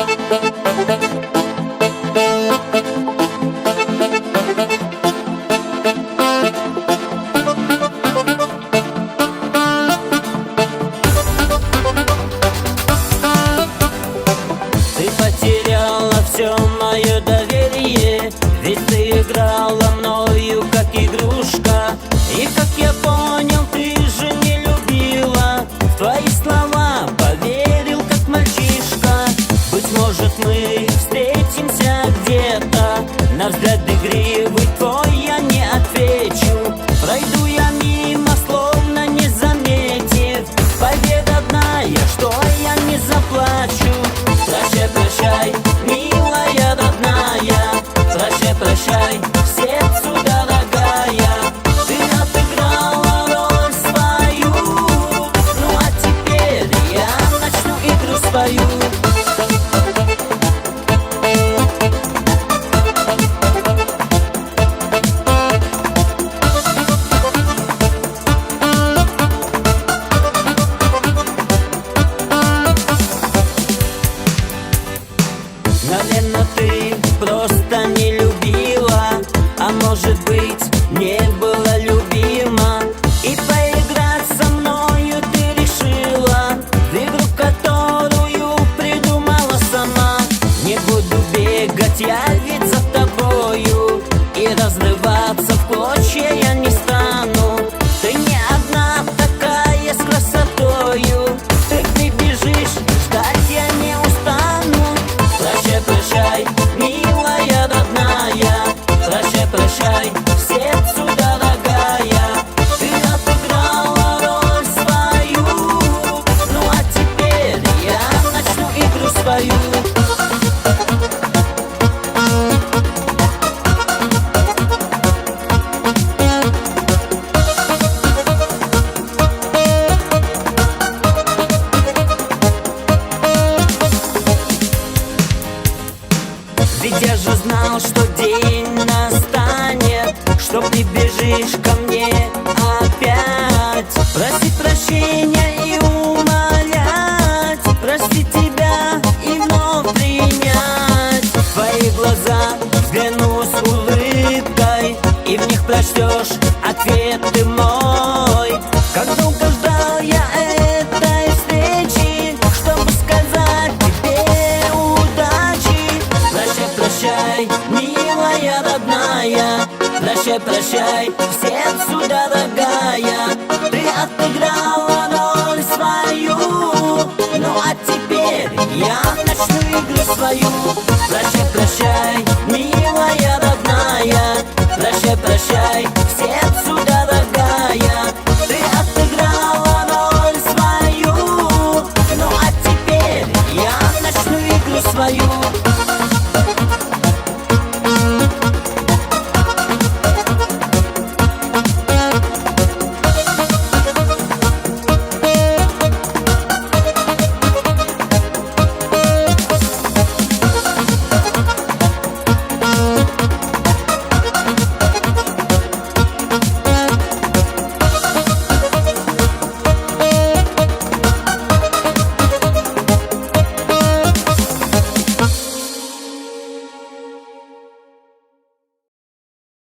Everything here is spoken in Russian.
Ты потеряла все мое доверие, ведь ты играла мною как игрушка. И как я понял, ты же не любила. В твои слова поверил как мальчишка. Быть может, мы встретимся где-то. На взгляд игривый твой я не отвечу. Пройду я мимо, словно не заметив. Победа одна, что я не заплачу. Прощай, прощай, милая родная. Прощай, прощай, сердцу дорогая. Ты отыграла роль свою. Ну а теперь я начну игру свою. Наверно, ты просто не любила, а может быть, не была любима. И поиграть со мною ты решила в игру, которую придумала сама. Не буду бегать я ведь за тобою, и разрываться в клочья я не стану. Ты не одна такая с красотою. Ты прибежишь, ждать я не устану. Прощай, прощай, милая родная. Прощай, прощай, сердцу дорогая. Ты отыграла роль свою. Ну а теперь я начну игру свою. Ведь я же знал, что день настанет, что прибежишь ко мне опять. Просить прощения и умолять, простить тебя и вновь принять. В твои глаза взгляну с улыбкой, и в них прочтешь ответ ты мой. Как долго ждал я этой встречи, чтобы сказать тебе удачи. Прощай, прощай, милая родная. Прощай, прощай, сердцу дорогая. Ты отыграла роль свою. Ну а теперь я начну игру свою. Прощай, прощай, милая родная. Прощай, прощай, сердцу